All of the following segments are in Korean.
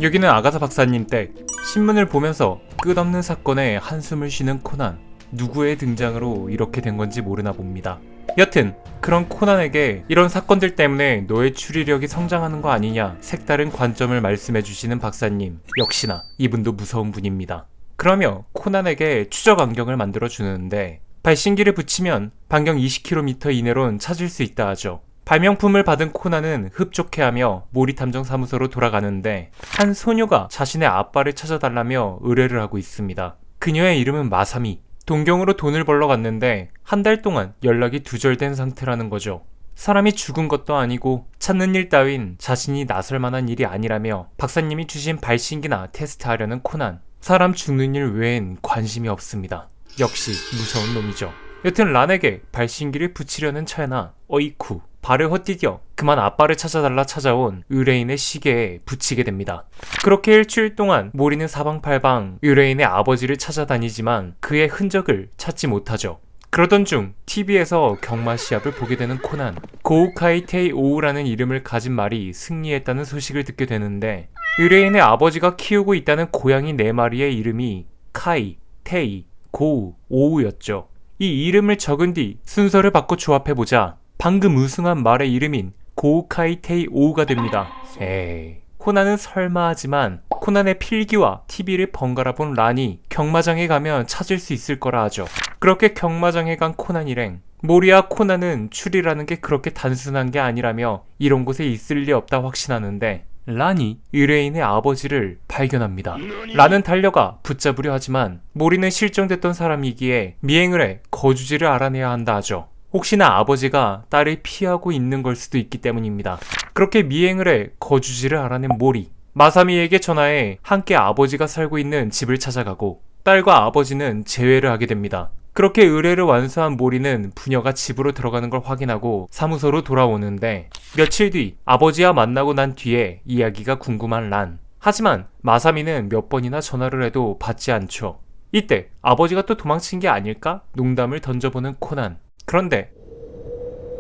여기는 아가사 박사님 댁. 신문을 보면서 끝없는 사건에 한숨을 쉬는 코난. 누구의 등장으로 이렇게 된 건지 모르나 봅니다. 여튼 그런 코난에게 이런 사건들 때문에 너의 추리력이 성장하는 거 아니냐 색다른 관점을 말씀해 주시는 박사님. 역시나 이분도 무서운 분입니다. 그러며 코난에게 추적 안경을 만들어 주는데 발신기를 붙이면 반경 20km 이내론 찾을 수 있다 하죠. 발명품을 받은 코난은 흡족해하며 모리탐정사무소로 돌아가는데 한 소녀가 자신의 아빠를 찾아달라며 의뢰를 하고 있습니다. 그녀의 이름은 마사미. 동경으로 돈을 벌러 갔는데 한 달 동안 연락이 두절된 상태라는 거죠. 사람이 죽은 것도 아니고 찾는 일 따윈 자신이 나설 만한 일이 아니라며 박사님이 주신 발신기나 테스트하려는 코난. 사람 죽는 일 외엔 관심이 없습니다. 역시 무서운 놈이죠. 여튼 란에게 발신기를 붙이려는 차에나 어이쿠 발을 헛디뎌 그만 아빠를 찾아달라 찾아온 의뢰인의 시계에 붙이게 됩니다. 그렇게 일주일 동안 모리는 사방팔방 의뢰인의 아버지를 찾아다니지만 그의 흔적을 찾지 못하죠. 그러던 중 TV에서 경마 시합을 보게 되는 코난. 고우카이 테이 오우라는 이름을 가진 말이 승리했다는 소식을 듣게 되는데 의뢰인의 아버지가 키우고 있다는 고양이 4마리의 이름이 카이, 테이, 고우, 오우였죠. 이 이름을 적은 뒤 순서를 바꿔 조합해보자 방금 우승한 말의 이름인 고우카이 테이 오우가 됩니다. 에이, 코난은 설마 하지만 코난의 필기와 TV를 번갈아 본 란이 경마장에 가면 찾을 수 있을 거라 하죠. 그렇게 경마장에 간 코난 일행. 모리와 코난은 추리라는 게 그렇게 단순한 게 아니라며 이런 곳에 있을 리 없다 확신하는데 란이 의뢰인의 아버지를 발견합니다. 란은 달려가 붙잡으려 하지만 모리는 실종됐던 사람이기에 미행을 해 거주지를 알아내야 한다 하죠. 혹시나 아버지가 딸을 피하고 있는 걸 수도 있기 때문입니다. 그렇게 미행을 해 거주지를 알아낸 모리. 마사미에게 전화해 함께 아버지가 살고 있는 집을 찾아가고 딸과 아버지는 재회를 하게 됩니다. 그렇게 의뢰를 완수한 모리는 부녀가 집으로 들어가는 걸 확인하고 사무소로 돌아오는데 며칠 뒤 아버지와 만나고 난 뒤에 이야기가 궁금한 란. 하지만 마사미는 몇 번이나 전화를 해도 받지 않죠. 이때 아버지가 또 도망친 게 아닐까? 농담을 던져보는 코난. 그런데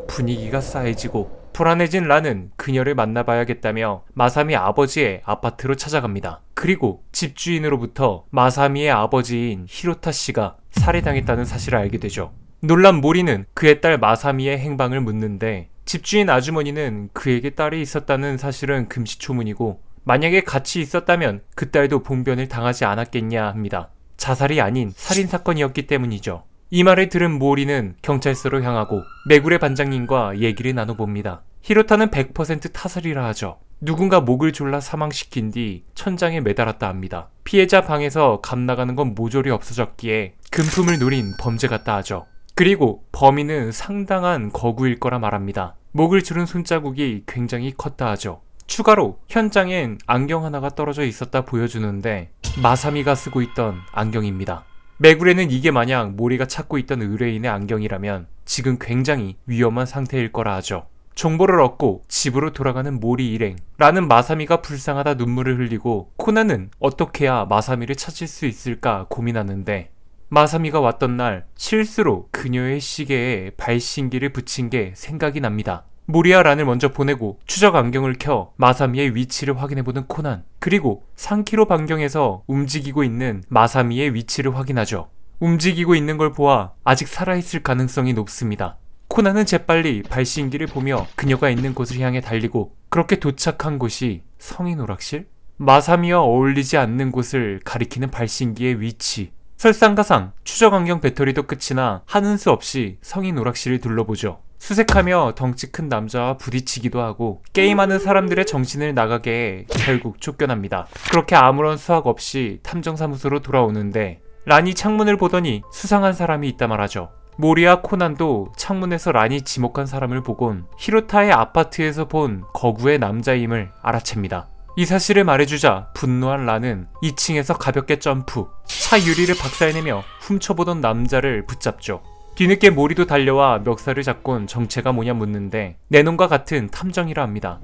분위기가 싸해지고 불안해진 란은 그녀를 만나봐야겠다며 마사미 아버지의 아파트로 찾아갑니다. 그리고 집주인으로부터 마사미의 아버지인 히로타 씨가 살해당했다는 사실을 알게 되죠. 놀란 모리는 그의 딸 마사미의 행방을 묻는데 집주인 아주머니는 그에게 딸이 있었다는 사실은 금시초문이고 만약에 같이 있었다면 그 딸도 봉변을 당하지 않았겠냐 합니다. 자살이 아닌 살인사건이었기 때문이죠. 이 말을 들은 모리는 경찰서로 향하고 메구레 반장님과 얘기를 나눠봅니다. 히로타는 100% 타살이라 하죠. 누군가 목을 졸라 사망시킨 뒤 천장에 매달았다 합니다. 피해자 방에서 감 나가는 건 모조리 없어졌기에 금품을 노린 범죄 같다 하죠. 그리고 범인은 상당한 거구일 거라 말합니다. 목을 줄은 손자국이 굉장히 컸다 하죠. 추가로 현장엔 안경 하나가 떨어져 있었다 보여주는데 마사미가 쓰고 있던 안경입니다. 메구레는 이게 만약 모리가 찾고 있던 의뢰인의 안경이라면 지금 굉장히 위험한 상태일 거라 하죠. 정보를 얻고 집으로 돌아가는 모리 일행. 라는 마사미가 불쌍하다 눈물을 흘리고 코난은 어떻게 해야 마사미를 찾을 수 있을까 고민하는데 마사미가 왔던 날 실수로 그녀의 시계에 발신기를 붙인 게 생각이 납니다. 모리와 란을 먼저 보내고 추적 안경을 켜 마사미의 위치를 확인해보는 코난. 그리고 3km 반경에서 움직이고 있는 마사미의 위치를 확인하죠. 움직이고 있는 걸 보아 아직 살아있을 가능성이 높습니다. 코난은 재빨리 발신기를 보며 그녀가 있는 곳을 향해 달리고 그렇게 도착한 곳이 성인 오락실? 마사미와 어울리지 않는 곳을 가리키는 발신기의 위치. 설상가상 추적 안경 배터리도 끝이나 하는 수 없이 성인 오락실을 둘러보죠. 수색하며 덩치 큰 남자와 부딪히기도 하고 게임하는 사람들의 정신을 나가게 해 결국 쫓겨납니다. 그렇게 아무런 수학 없이 탐정사무소로 돌아오는데 란이 창문을 보더니 수상한 사람이 있다 말하죠. 모리와 코난도 창문에서 란이 지목한 사람을 보곤 히로타의 아파트에서 본 거구의 남자임을 알아챕니다. 이 사실을 말해주자 분노한 란은 2층에서 가볍게 점프, 차 유리를 박살내며 훔쳐보던 남자를 붙잡죠. 뒤늦게 모리도 달려와 멱살을 잡곤 정체가 뭐냐 묻는데 내 놈과 같은 탐정이라 합니다.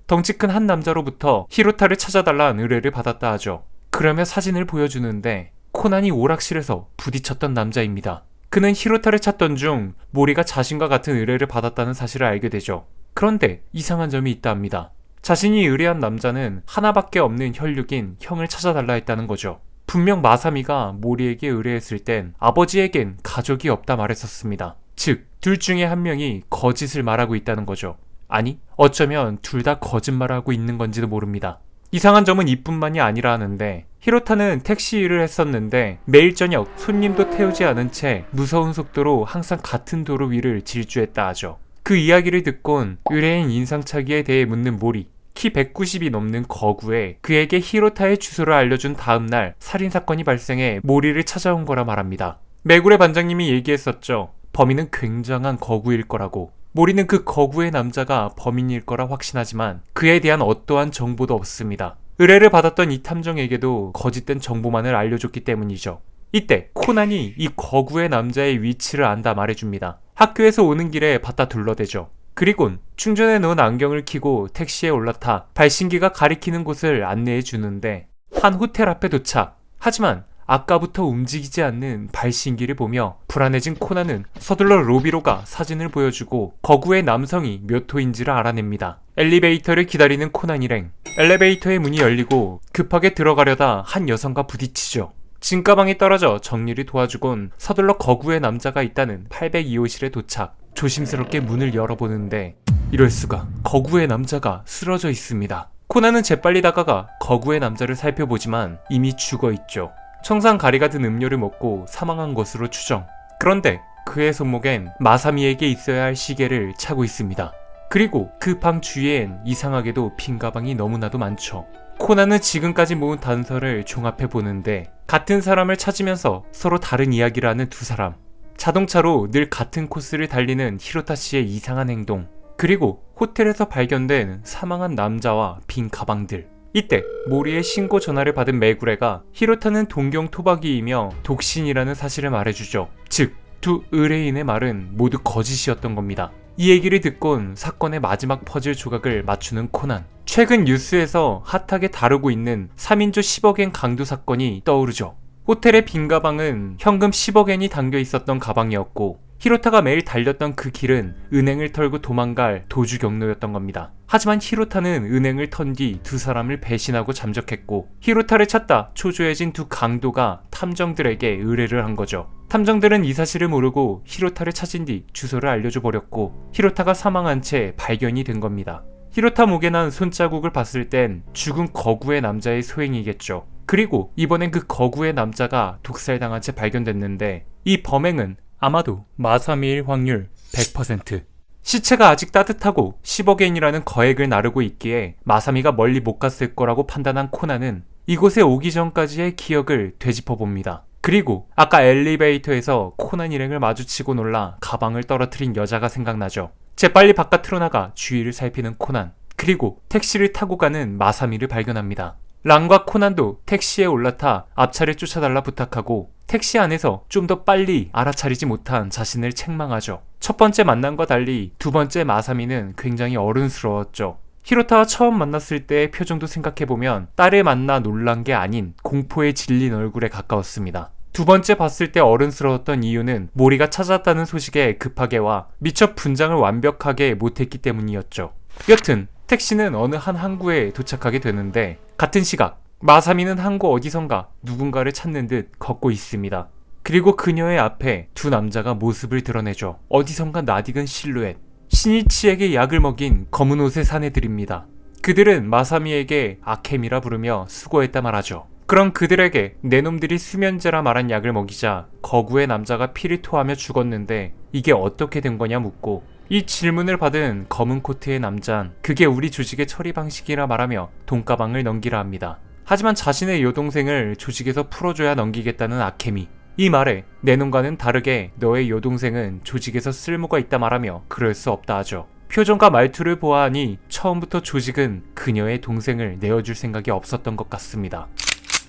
덩치 큰 한 남자로부터 히로타를 찾아달라는 의뢰를 받았다 하죠. 그러며 사진을 보여주는데 코난이 오락실에서 부딪혔던 남자입니다. 그는 히로타를 찾던 중 모리가 자신과 같은 의뢰를 받았다는 사실을 알게 되죠. 그런데 이상한 점이 있다 합니다. 자신이 의뢰한 남자는 하나밖에 없는 혈육인 형을 찾아달라 했다는 거죠. 분명 마사미가 모리에게 의뢰했을 땐 아버지에겐 가족이 없다 말했었습니다. 즉, 둘 중에 한 명이 거짓을 말하고 있다는 거죠. 아니, 어쩌면 둘 다 거짓말하고 있는 건지도 모릅니다. 이상한 점은 이뿐만이 아니라 하는데 히로타는 택시 일을 했었는데 매일 저녁 손님도 태우지 않은 채 무서운 속도로 항상 같은 도로 위를 질주했다 하죠. 그 이야기를 듣곤 의뢰인 인상착의에 대해 묻는 모리. 키 190이 넘는 거구에 그에게 히로타의 주소를 알려준 다음날 살인사건이 발생해 모리를 찾아온 거라 말합니다. 메구레 반장님이 얘기했었죠. 범인은 굉장한 거구일 거라고. 모리는 그 거구의 남자가 범인일 거라 확신하지만 그에 대한 어떠한 정보도 없습니다. 의뢰를 받았던 이 탐정에게도 거짓된 정보만을 알려줬기 때문이죠. 이때 코난이 이 거구의 남자의 위치를 안다 말해줍니다. 학교에서 오는 길에 받다 둘러대죠. 그리곤 충전해 놓은 안경을 켜고 택시에 올라타 발신기가 가리키는 곳을 안내해 주는데 한 호텔 앞에 도착. 하지만 아까부터 움직이지 않는 발신기를 보며 불안해진 코난은 서둘러 로비로 가 사진을 보여주고 거구의 남성이 몇 호인지를 알아냅니다. 엘리베이터를 기다리는 코난 일행. 엘리베이터의 문이 열리고 급하게 들어가려다 한 여성과 부딪히죠. 짐가방이 떨어져 정리를 도와주곤 서둘러 거구의 남자가 있다는 802호실에 도착. 조심스럽게 문을 열어보는데 이럴 수가, 거구의 남자가 쓰러져 있습니다. 코난은 재빨리 다가가 거구의 남자를 살펴보지만 이미 죽어있죠. 청산 가리가 든 음료를 먹고 사망한 것으로 추정. 그런데 그의 손목엔 마사미에게 있어야 할 시계를 차고 있습니다. 그리고 그 방 주위엔 이상하게도 빈 가방이 너무나도 많죠. 코난은 지금까지 모은 단서를 종합해 보는데 같은 사람을 찾으면서 서로 다른 이야기를 하는 두 사람. 자동차로 늘 같은 코스를 달리는 히로타 씨의 이상한 행동. 그리고 호텔에서 발견된 사망한 남자와 빈 가방들. 이때 모리의 신고 전화를 받은 메구레가 히로타는 동경 토박이이며 독신이라는 사실을 말해주죠. 즉, 두 의뢰인의 말은 모두 거짓이었던 겁니다. 이 얘기를 듣곤 사건의 마지막 퍼즐 조각을 맞추는 코난. 최근 뉴스에서 핫하게 다루고 있는 3인조 10억엔 강도 사건이 떠오르죠. 호텔의 빈 가방은 현금 10억엔이 담겨 있었던 가방이었고 히로타가 매일 달렸던 그 길은 은행을 털고 도망갈 도주 경로였던 겁니다. 하지만 히로타는 은행을 턴 뒤 두 사람을 배신하고 잠적했고 히로타를 찾다 초조해진 두 강도가 탐정들에게 의뢰를 한 거죠. 탐정들은 이 사실을 모르고 히로타를 찾은 뒤 주소를 알려줘 버렸고 히로타가 사망한 채 발견이 된 겁니다. 히로타 목에 난 손자국을 봤을 땐 죽은 거구의 남자의 소행이겠죠. 그리고 이번엔 그 거구의 남자가 독살당한 채 발견됐는데 이 범행은 아마도 마사미일 확률 100%. 시체가 아직 따뜻하고 10억엔이라는 거액을 나르고 있기에 마사미가 멀리 못 갔을 거라고 판단한 코난은 이곳에 오기 전까지의 기억을 되짚어봅니다. 그리고 아까 엘리베이터에서 코난 일행을 마주치고 놀라 가방을 떨어뜨린 여자가 생각나죠. 재빨리 바깥으로 나가 주위를 살피는 코난. 그리고 택시를 타고 가는 마사미를 발견합니다. 랑과 코난도 택시에 올라타 앞차를 쫓아달라 부탁하고 택시 안에서 좀 더 빨리 알아차리지 못한 자신을 책망하죠. 첫 번째 만남과 달리 두 번째 마사미는 굉장히 어른스러웠죠. 히로타와 처음 만났을 때의 표정도 생각해보면 딸을 만나 놀란 게 아닌 공포에 질린 얼굴에 가까웠습니다. 두 번째 봤을 때 어른스러웠던 이유는 모리가 찾았다는 소식에 급하게 와 미처 분장을 완벽하게 못했기 때문이었죠. 여튼 택시는 어느 한 항구에 도착하게 되는데 같은 시각 마사미는 항구 어디선가 누군가를 찾는 듯 걷고 있습니다. 그리고 그녀의 앞에 두 남자가 모습을 드러내죠. 어디선가 낯익은 실루엣. 시니치에게 약을 먹인 검은 옷의 사내들입니다. 그들은 마사미에게 아케미라 부르며 수고했다 말하죠. 그럼 그들에게 내 놈들이 수면제라 말한 약을 먹이자 거구의 남자가 피를 토하며 죽었는데 이게 어떻게 된 거냐 묻고 이 질문을 받은 검은 코트의 남자는 그게 우리 조직의 처리 방식이라 말하며 돈가방을 넘기라 합니다. 하지만 자신의 여동생을 조직에서 풀어줘야 넘기겠다는 아케미. 이 말에 내 놈과는 다르게 너의 여동생은 조직에서 쓸모가 있다 말하며 그럴 수 없다 하죠. 표정과 말투를 보아하니 처음부터 조직은 그녀의 동생을 내어줄 생각이 없었던 것 같습니다.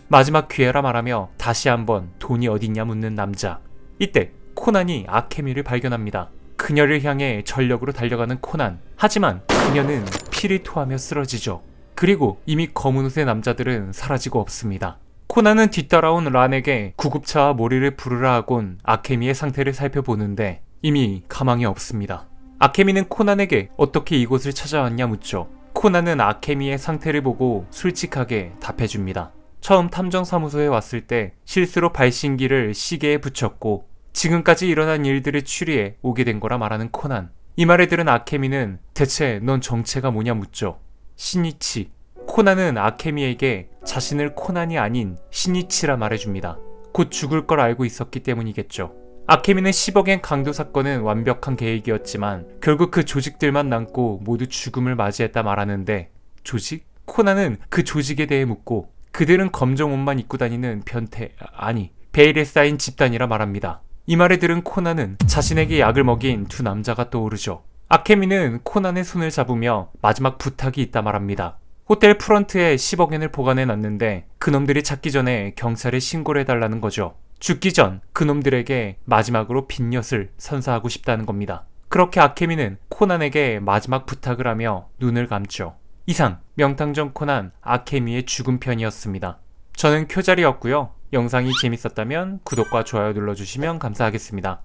마지막 기회라 말하며 다시 한번 돈이 어딨냐 묻는 남자. 이때 코난이 아케미를 발견합니다. 그녀를 향해 전력으로 달려가는 코난. 하지만 그녀는 피를 토하며 쓰러지죠. 그리고 이미 검은 옷의 남자들은 사라지고 없습니다. 코난은 뒤따라온 란에게 구급차와 모리를 부르라 하곤 아케미의 상태를 살펴보는데 이미 가망이 없습니다. 아케미는 코난에게 어떻게 이곳을 찾아왔냐 묻죠. 코난은 아케미의 상태를 보고 솔직하게 답해줍니다. 처음 탐정사무소에 왔을 때 실수로 발신기를 시계에 붙였고 지금까지 일어난 일들을 추리해 오게 된 거라 말하는 코난. 이 말을 들은 아케미는 대체 넌 정체가 뭐냐 묻죠. 신이치. 코난은 아케미에게 자신을 코난이 아닌 신이치라 말해줍니다. 곧 죽을 걸 알고 있었기 때문이겠죠. 아케미는 10억엔 강도 사건은 완벽한 계획이었지만 결국 그 조직들만 남고 모두 죽음을 맞이했다 말하는데 조직? 코난은 그 조직에 대해 묻고 그들은 검정 옷만 입고 다니는 베일에 쌓인 집단이라 말합니다. 이 말을 들은 코난은 자신에게 약을 먹인 두 남자가 떠오르죠. 아케미는 코난의 손을 잡으며 마지막 부탁이 있다 말합니다. 호텔 프런트에 10억엔을 보관해 놨는데 그놈들이 찾기 전에 경찰에 신고를 해달라는 거죠. 죽기 전 그놈들에게 마지막으로 빈엿을 선사하고 싶다는 겁니다. 그렇게 아케미는 코난에게 마지막 부탁을 하며 눈을 감죠. 이상 명탐정 코난 아케미의 죽음 편이었습니다. 저는 쿄자리였고요. 영상이 재밌었다면 구독과 좋아요 눌러주시면 감사하겠습니다.